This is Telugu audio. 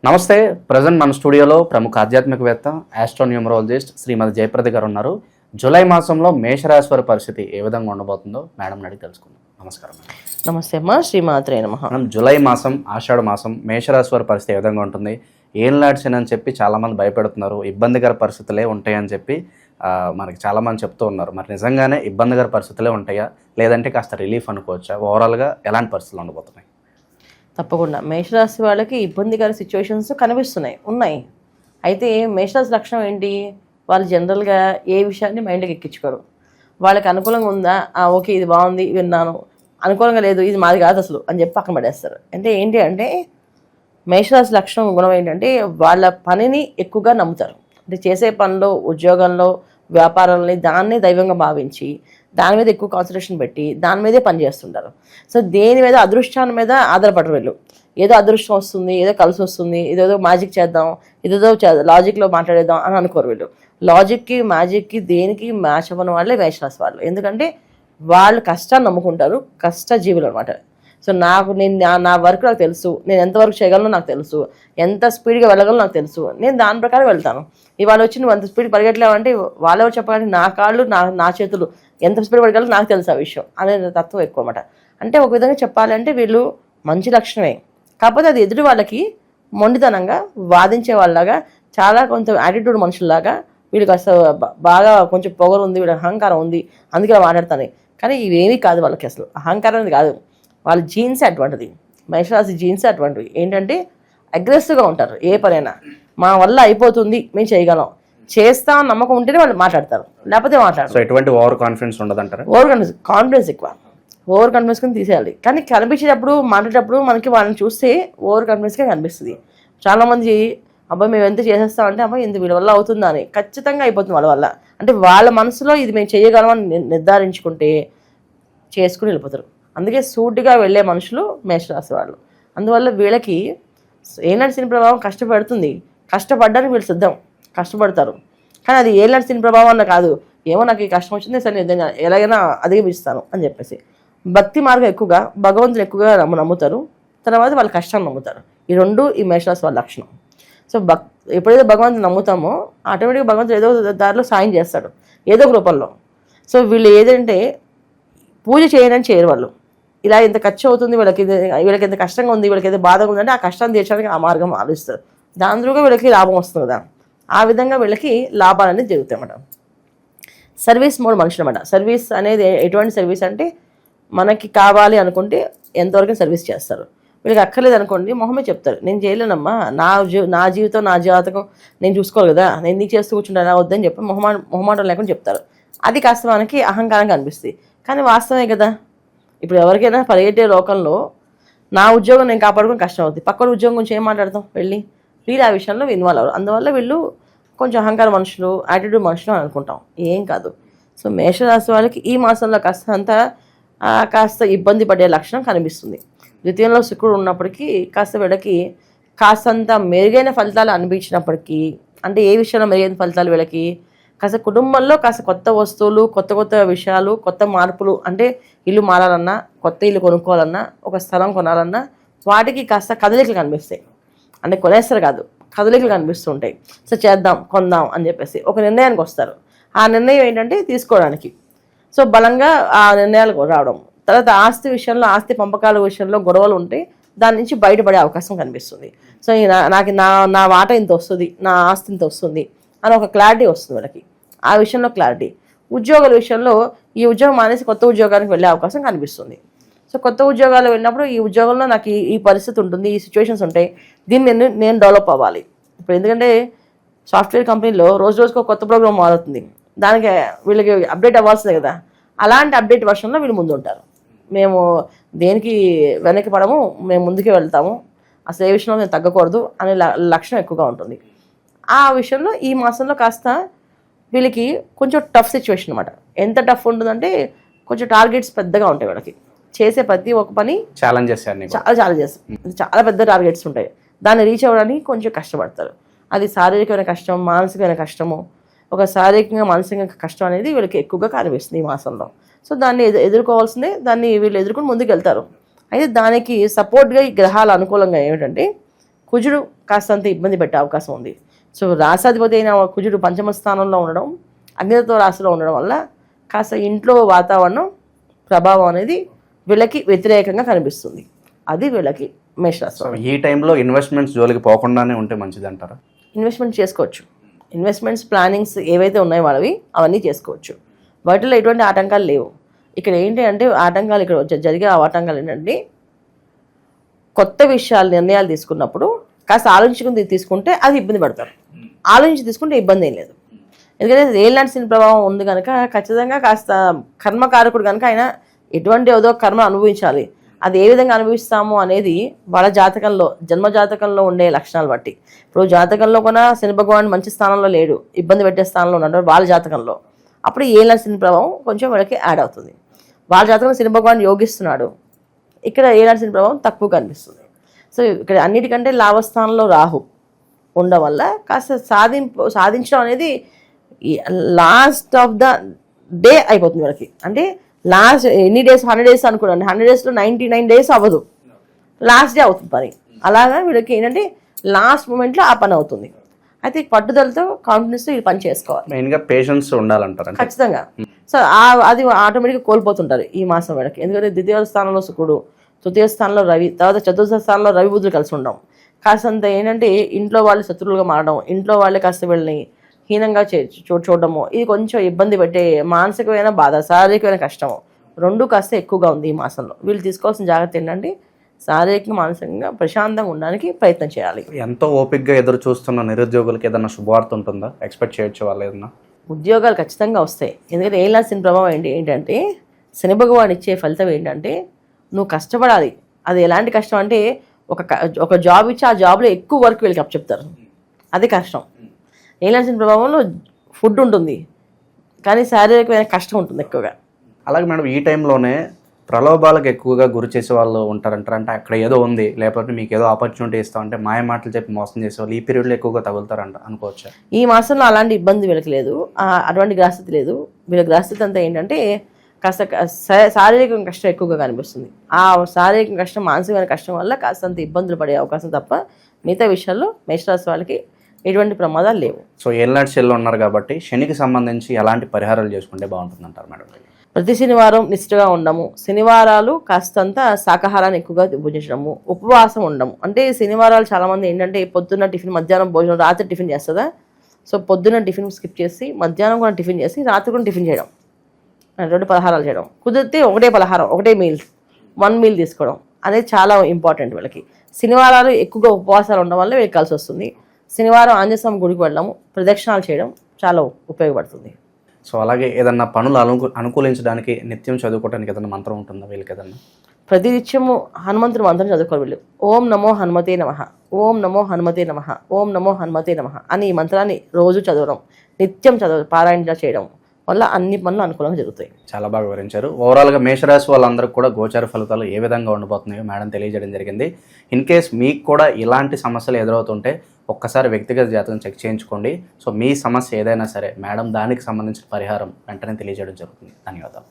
నమస్తే. ప్రజెంట్ మన స్టూడియోలో ప్రముఖ ఆధ్యాత్మికవేత్త ఆస్ట్రోన్యూమరాలజిస్ట్ శ్రీమతి జయప్రద గారు ఉన్నారు. జూలై మాసంలో మేషరాశి వారి పరిస్థితి ఏ విధంగా ఉండబోతుందో మేడం అడిగి తెలుసుకుందాం. నమస్కారం మేడం. నమస్తే అమ్మా. శ్రీమాత్రే నమః. మనం జూలై మాసం, ఆషాఢ మాసం మేషరాశి వారి పరిస్థితి ఏ విధంగా ఉంటుంది? ఏం లాడ్సిన అని చెప్పి చాలామంది భయపెడుతున్నారు. ఇబ్బందికర పరిస్థితులే ఉంటాయని చెప్పి మనకి చాలామంది చెప్తూ ఉన్నారు. మరి నిజంగానే ఇబ్బందికర పరిస్థితులే ఉంటాయా, లేదంటే కాస్త రిలీఫ్ అనుకోవచ్చా? ఓవరాల్గా ఎలాంటి పరిస్థితులు ఉండబోతున్నాయి? తప్పకుండా మేషరాశి వాళ్ళకి ఇబ్బందికర సిచ్యువేషన్స్ ఉన్నాయి. అయితే మేషరాశి లక్షణం ఏంటి? వాళ్ళు జనరల్గా ఏ విషయాన్ని మైండ్కి ఎక్కించుకోరు. వాళ్ళకి అనుకూలంగా ఉందా, ఓకే ఇది బాగుంది విన్నాను, అనుకూలంగా లేదు ఇది మాది కాదు అసలు అని చెప్పి పక్కన పడేస్తారు. అంటే ఏంటి అంటే మేషరాశి లక్షణం గుణం ఏంటంటే వాళ్ళ పనిని ఎక్కువగా నమ్ముతారు. అంటే చేసే పనిలో, ఉద్యోగంలో, వ్యాపారంలో దాన్నే దైవంగా భావించి దాని మీద ఎక్కువ కాన్సన్ట్రేషన్ పెట్టి దాని మీదే పనిచేస్తుంటారు. సో దేని మీద, అదృష్టాన్ని మీద ఆధారపడరు వీళ్ళు. ఏదో అదృష్టం వస్తుంది, ఏదో కలిసి వస్తుంది, ఇదేదో మ్యాజిక్ చేద్దాం, ఇదేదో లాజిక్లో మాట్లాడేద్దాం అని అనుకోరు వీళ్ళు. లాజిక్కి, మ్యాజిక్కి, దేనికి మ్యాచ్ అవ్వని వాళ్ళే మేషరాశి వాళ్ళు. ఎందుకంటే వాళ్ళు కష్టాన్ని నమ్ముకుంటారు, కష్టజీవులు అనమాట. సో నా వర్క్ నాకు తెలుసు, నేను ఎంతవరకు చేయగలను నాకు తెలుసు, ఎంత స్పీడ్గా వెళ్ళగలను నాకు తెలుసు, నేను దాని ప్రకారం వెళ్తాను. ఇవాళ వచ్చి నువ్వు అంత స్పీడ్ పరిగెట్టలేవంటే వాళ్ళెవరు చెప్పాలంటే నా కాళ్ళు, నా చేతులు ఎంత స్పీడ్ పడగలరు నాకు తెలుసు ఆ విషయం అనే తత్వం ఎక్కువ అన్నమాట. అంటే ఒక విధంగా చెప్పాలంటే వీళ్ళు మంచి లక్షణమే, కాకపోతే అది ఎదుటి వాళ్ళకి మొండితనంగా వాదించే వాళ్ళలాగా, చాలా కొంచెం యాటిట్యూడ్ మనుషుల్లాగా వీళ్ళకి అసలు బాగా కొంచెం పొగరు ఉంది, వీళ్ళకి అహంకారం ఉంది, అందుకే మాట్లాడతాను. కానీ ఇవేమీ కాదు వాళ్ళకి, అసలు అహంకారం అనేది కాదు, వాళ్ళ జీన్స్ అటువంటిది. మేషరాశి జీన్స్ అటువంటివి ఏంటంటే అగ్రెసివ్గా ఉంటారు. ఏ పనైనా మా వల్ల అయిపోతుంది, మేము చేయగలం, చేస్తా నమ్మకం ఉంటేనే వాళ్ళు మాట్లాడతారు, లేకపోతే మాట్లాడతారు. ఎటువంటి ఓవర్ కాన్ఫిడెన్స్ ఉండదంటారా? కాన్ఫిడెన్స్ ఎక్కువ, ఓవర్ కాన్ఫిడెన్స్ కొని తీసేయాలి. కానీ కనిపించేటప్పుడు, మాట్లాడేటప్పుడు మనకి వాళ్ళని చూస్తే ఓవర్ కాన్ఫిడెన్స్గా కనిపిస్తుంది. చాలామంది అబ్బాయి మేము ఎంత చేసేస్తామంటే అబ్బాయి ఇంత వీళ్ళ వల్ల అవుతుందా అని, ఖచ్చితంగా అయిపోతుంది వాళ్ళ వల్ల. అంటే వాళ్ళ మనసులో ఇది మేము చేయగలమని నిర్ధారించుకుంటే చేసుకుని వెళ్ళిపోతారు. అందుకే సూటిగా వెళ్ళే మనుషులు మేషరాశి వాళ్ళు. అందువల్ల వీళ్ళకి ఏనాటి శని ప్రభావం కష్టపడుతుంది, కష్టపడ్డానికి వీళ్ళు సిద్ధం, కష్టపడతారు. కానీ అది ఏనాటి శని ప్రభావం అన్న కాదు, ఏమో నాకు ఈ కష్టం వచ్చింది సరే నేను ఎలాగైనా అధిగమిస్తాను అని చెప్పేసి భక్తి మార్గం ఎక్కువగా, భగవంతుని ఎక్కువగా నమ్ముతారు. తర్వాత వాళ్ళ కష్టాన్ని నమ్ముతారు. ఈ రెండు ఈ మేషరాశి వాళ్ళ లక్షణం. సో ఎప్పుడైతే భగవంతుని నమ్ముతామో ఆటోమేటిక్గా భగవంతుడు ఏదో దారిలో సాయం చేస్తాడు, ఏదో ఒక రూపంలో. సో వీళ్ళు ఏదంటే పూజ చేయడానికి చేయరు వాళ్ళు. ఇలా ఇంత ఖర్చు అవుతుంది, వీళ్ళకి ఎంత కష్టంగా ఉంది, వీళ్ళకి ఎంత బాధగా ఉందంటే ఆ కష్టాన్ని తీర్చడానికి ఆ మార్గం ఆలోచిస్తారు. దాని ద్వారా వీళ్ళకి లాభం వస్తుంది కదా, ఆ విధంగా వీళ్ళకి లాభాలు అనేది జరుగుతాయి అన్నమాట. సర్వీస్ మోడ్ మనుషులు అన్నమాట. సర్వీస్ అనేది ఎటువంటి సర్వీస్ అంటే మనకి కావాలి అనుకుంటే ఎంతవరకు సర్వీస్ చేస్తారు. వీళ్ళకి అక్కర్లేదు అనుకోండి మొహమే చెప్తారు, నేను చేయలేనమ్మా, నా జీవితం నా జాతకం నేను చూసుకోవాలి కదా, నేను నీకు చేస్తూ కూర్చుంటా వద్దని చెప్పి మొహమాటం లేకుండా చెప్తారు. అది కాస్త మనకి అహంకారంగా అనిపిస్తుంది, కానీ వాస్తవమే కదా. ఇప్పుడు ఎవరికైనా పరిగెట్టే లోకంలో నా ఉద్యోగం నేను కాపాడుకుని కష్టం అవుతుంది, పక్కన ఉద్యోగం గురించి ఏం మాట్లాడతాం వెళ్ళి. వీళ్ళు ఆ విషయంలో ఇన్వాల్వ్ అవ్వరు. అందువల్ల వీళ్ళు కొంచెం అహంకార మనుషులు, యాటిట్యూడ్ మనుషులు అని అనుకుంటాం, ఏం కాదు. సో మేషరాశి వాళ్ళకి ఈ మాసంలో కాస్త ఇబ్బంది పడే లక్షణం కనిపిస్తుంది. ద్వితీయంలో శుక్రుడు ఉన్నప్పటికీ కాస్త వీళ్ళకి కాస్తంత మెరుగైన ఫలితాలు అనిపించినప్పటికీ, అంటే ఏ విషయంలో మెరుగైన ఫలితాలు వీళ్ళకి కాస్త కుటుంబంలో కాస్త కొత్త వస్తువులు, కొత్త విషయాలు, కొత్త మార్పులు, అంటే ఇల్లు మారాలన్నా, కొత్త ఇల్లు కొనుక్కోవాలన్నా, ఒక స్థలం కొనాలన్నా వాటికి కాస్త కదలికలు కనిపిస్తాయి. అంటే కొనేస్తారు కాదు, కదలికలు కనిపిస్తుంటాయి. సో చేద్దాం, కొందాం అని చెప్పేసి ఒక నిర్ణయానికి వస్తారు. ఆ నిర్ణయం ఏంటంటే తీసుకోవడానికి. సో బలంగా ఆ నిర్ణయాలు రావడం. తర్వాత ఆస్తి విషయంలో, ఆస్తి పంపకాల విషయంలో గొడవలు ఉంటే దాని నుంచి బయటపడే అవకాశం కనిపిస్తుంది. సో నాకు నా వాట ఇంత వస్తుంది, నా ఆస్తి ఇంత వస్తుంది అని ఒక క్లారిటీ వస్తుంది వాళ్ళకి. ఆ విషయంలో క్లారిటీ. ఉద్యోగాల విషయంలో ఈ ఉద్యోగం మానేసి కొత్త ఉద్యోగానికి వెళ్ళే అవకాశం కనిపిస్తుంది. సో కొత్త ఉద్యోగాలు వెళ్ళినప్పుడు ఈ ఉద్యోగంలో నాకు ఈ పరిస్థితి ఉంటుంది, ఈ సిచ్యువేషన్స్ ఉంటాయి, దీన్ని నేను డెవలప్ అవ్వాలి. ఇప్పుడు ఎందుకంటే సాఫ్ట్వేర్ కంపెనీలో రోజుకు ఒక కొత్త ప్రోగ్రామ్ మారుతుంది, దానికి వీళ్ళకి అప్డేట్ అవ్వాల్సిందే కదా. అలాంటి అప్డేట్ వర్షన్లో వీళ్ళు ముందు ఉంటారు. మేము దేనికి వెనక్కి పడము, మేము ముందుకే వెళ్తాము, అసలు ఏ విషయంలో మేము తగ్గకూడదు అనే లక్షణం ఎక్కువగా ఉంటుంది. ఆ విషయంలో ఈ మాసంలో కాస్త వీళ్ళకి కొంచెం టఫ్ సిచ్యువేషన్ అనమాట. ఎంత టఫ్ ఉంటుందంటే కొంచెం టార్గెట్స్ పెద్దగా ఉంటాయి వీళ్ళకి. చేసే ప్రతి ఒక్క పని ఛాలెంజెస్, చాలా పెద్ద టార్గెట్స్ ఉంటాయి. దాన్ని రీచ్ అవ్వడానికి కొంచెం కష్టపడతారు. అది శారీరకమైన కష్టం, మానసికమైన కష్టము, ఒక శారీరకంగా మానసికంగా కష్టం అనేది వీళ్ళకి ఎక్కువగా కనిపిస్తుంది ఈ మాసంలో. సో దాన్ని ఎదుర్కోవాల్సిందే, దాన్ని వీళ్ళు ఎదుర్కొని ముందుకు వెళ్తారు. అయితే దానికి సపోర్ట్గా ఈ గ్రహాల అనుకూలంగా ఏమిటంటే కుజుడు కాస్తంత ఇబ్బంది పెట్టే అవకాశం ఉంది. సో రాసాధిపతి అయిన కుజుడు పంచమ స్థానంలో ఉండడం, అగ్నితత్వ రాశిలో ఉండడం వల్ల కాస్త ఇంట్లో వాతావరణం ప్రభావం అనేది వీళ్ళకి వ్యతిరేకంగా కనిపిస్తుంది. అది వీళ్ళకి మేషరాశి. సో ఈ టైంలో ఇన్వెస్ట్మెంట్స్ జోలికి పోకుండానే ఉంటే మంచిది అంటారా? ఇన్వెస్ట్మెంట్ చేసుకోవచ్చు. ఇన్వెస్ట్మెంట్స్ ప్లానింగ్స్ ఏవైతే ఉన్నాయో వాళ్ళవి అవన్నీ చేసుకోవచ్చు. వాటిలో ఎటువంటి ఆటంకాలు లేవు. ఇక్కడ ఏంటి అంటే ఆటంకాలు ఇక్కడ జరిగే ఆటంకాలు ఏంటంటే కొత్త విషయాలు నిర్ణయాలు తీసుకున్నప్పుడు కాస్త ఆలోచించుకుని తీసుకుంటే అది ఇబ్బంది పడతారు. ఆలోచించి తీసుకుంటే ఇబ్బంది ఏం లేదు. ఎందుకంటే ఏలినాటి శని ప్రభావం ఉంది కనుక ఖచ్చితంగా కాస్త కర్మకారకుడు కనుక ఆయన ఎటువంటి ఏదో కర్మ అనుభవించాలి. అది ఏ విధంగా అనుభవిస్తాము అనేది వాళ్ళ జాతకంలో జన్మ జాతకంలో ఉండే లక్షణాలు బట్టి. ఇప్పుడు జాతకంలో కూడా శని భగవాన్ మంచి స్థానంలో లేడు, ఇబ్బంది పెట్టే స్థానంలో ఉన్నాడు వాళ్ళ జాతకంలో, అప్పుడు ఏలినాటి శని ప్రభావం కొంచెం వాళ్ళకి యాడ్ అవుతుంది. వాళ్ళ జాతకంలో శని భగవాన్ యోగిస్తున్నాడు, ఇక్కడ ఏలినాటి శని ప్రభావం తక్కువ కనిపిస్తుంది. సో ఇక్కడ అన్నిటికంటే లాభస్థానంలో రాహు ఉండడం వల్ల కాస్త సాధించడం అనేది లాస్ట్ ఆఫ్ ద డే అయిపోతుంది వాళ్ళకి. అంటే లాస్ట్ ఎన్ని డేస్ 100 డేస్ అనుకోండి, 100 డేస్లో 99 డేస్ అవ్వదు, లాస్ట్ డే అవుతుంది పని. అలాగా వీళ్ళకి ఏంటంటే లాస్ట్ మూమెంట్లో ఆ పని అవుతుంది. అయితే పట్టుదలతో కాన్ఫిడెన్స్తో ఈ పని చేసుకోవాలి. మెయిన్గా పేషెన్స్ ఉండాలంటారు ఖచ్చితంగా. సో అది ఆటోమేటిక్గా కోల్పోతుంటారు ఈ మాసం వీళ్ళకి. ఎందుకంటే ద్వితీయ స్థానంలో శుక్రుడు, తృతీయ స్థానంలో రవి, తర్వాత చతుర్థ స్థానంలో రవి బుద్ధులు కలిసి ఉండడం, కాస్తంత ఏంటంటే ఇంట్లో వాళ్ళు శత్రువులుగా మారడం, ఇంట్లో వాళ్ళే కాస్త వీళ్ళని హీనంగా చూడడము, ఇది కొంచెం ఇబ్బంది పెట్టే మానసికమైన బాధ, శారీరకమైన కష్టము రెండు కాస్త ఎక్కువగా ఉంది ఈ మాసంలో. వీళ్ళు తీసుకోవాల్సిన జాగ్రత్త ఏంటంటే శారీరకంగా మానసికంగా ప్రశాంతంగా ఉండడానికి ప్రయత్నం చేయాలి. ఎంతో ఓపికగా ఎదురు చూస్తున్న నిరుద్యోగులకి ఏదైనా శుభవార్త ఉంటుందా? ఎక్స్పెక్ట్ చేయొచ్చు వాళ్ళు ఏదన్నా? ఉద్యోగాలు ఖచ్చితంగా వస్తాయి. ఎందుకంటే ఏలినాటి శని ప్రభావం ఏంటంటే శని భగవాన్ ఇచ్చే ఫలితం ఏంటంటే నువ్వు కష్టపడాలి. అది ఎలాంటి కష్టం అంటే ఒక జాబ్ ఇచ్చి ఆ జాబ్లో ఎక్కువ వర్క్ వీళ్ళకి అప్పచెప్తారు, అది కష్టం. ఏలినాటి శని ప్రభావంలో ఫుడ్ ఉంటుంది కానీ శారీరకమైన కష్టం ఉంటుంది ఎక్కువగా. అలాగే మేడం ఈ టైంలోనే ప్రలోభాలకు ఎక్కువగా గురి చేసే వాళ్ళు ఉంటారంటారు. అంటే అక్కడ ఏదో ఉంది, లేకపోతే మీకు ఏదో ఆపర్చునిటీ ఇస్తామంటే మాయ మాటలు చెప్పి మోసం చేసేవాళ్ళు ఈ పీరియడ్లో ఎక్కువగా తగులుతారంట అనుకోవచ్చా? ఈ మాసంలో అలాంటి ఇబ్బంది వీళ్ళకి లేదు, అటువంటి గ్రహస్థితి లేదు. వీళ్ళ గ్రహస్థితి అంతా ఏంటంటే కాస్త శారీరక కష్టం ఎక్కువగా కనిపిస్తుంది. ఆ శారీరక కష్టం మానసికమైన కష్టం వల్ల కాస్తంత ఇబ్బందులు పడే అవకాశం తప్ప మిగతా విషయాల్లో మేషరాశి వాళ్ళకి ఎటువంటి ప్రమాదాలు లేవు. సో ఏలినాటి శనిలో ఉన్నారు కాబట్టి శనికి సంబంధించి ఎలాంటి పరిహారాలు చేసుకుంటే బాగుంటుంది అంటారు మేడం? ప్రతి శనివారం నిష్ఠగా ఉండము, శనివారాలు కాస్తంత శాకాహారాన్ని ఎక్కువగా భుజించడము, ఉపవాసం ఉండము. అంటే శనివారాలు చాలామంది ఏంటంటే పొద్దున్న టిఫిన్, మధ్యాహ్నం భోజనం, రాత్రి టిఫిన్ చేస్తుందా. సో పొద్దున్న టిఫిన్ స్కిప్ చేసి మధ్యాహ్నం కూడా టిఫిన్ చేసి రాత్రి కూడా టిఫిన్ చేయడం, రెండు పలహారాలు చేయడం, కుదిరితే ఒకటే పలహారం ఒకటే మీల్ 1 మీల్ తీసుకోవడం అనేది చాలా ఇంపార్టెంట్ వీళ్ళకి. శనివారాలు ఎక్కువగా ఉపవాసాలు ఉండడం వల్ల వీళ్ళకి కలిసి వస్తుంది. శనివారం ఆంజనేయ స్వామి గుడికి వెళ్ళడం, ప్రదక్షిణాలు చేయడం చాలా ఉపయోగపడుతుంది. సో అలాగే ఏదన్నా పనులు అనుకూలించడానికి నిత్యం చదువుకోవడానికి ఏదైనా మంత్రం ఉంటుందా వీళ్ళకి? ఏదన్నా ప్రతినిత్యము హనుమంతుడి మంత్రం చదువుకోవాలి వీళ్ళు. ఓం నమో హనుమతే నమః, ఓం నమో హనుమతే నమః, ఓం నమో హనుమతే నమః అని ఈ మంత్రాన్ని రోజు చదవడం, నిత్యం పారాయణ చేయడం వల్ల అన్ని పనులు అనుకూలంగా జరుగుతాయి. చాలా బాగా వివరించారు. ఓవరాల్గా మేషరాశి వాళ్ళందరికీ కూడా గోచార ఫలితాలు ఏ విధంగా ఉండబోతున్నాయో మేడం తెలియజేయడం జరిగింది. ఇన్ కేస్ మీకు కూడా ఇలాంటి సమస్యలు ఎదురవుతుంటే ఒక్కసారి వ్యక్తిగత జాతకం చెక్ చేయించుకోండి. సో మీ సమస్య ఏదైనా సరే మేడం దానికి సంబంధించిన పరిహారం వెంటనే తెలియజేయడం జరుగుతుంది. ధన్యవాదాలు.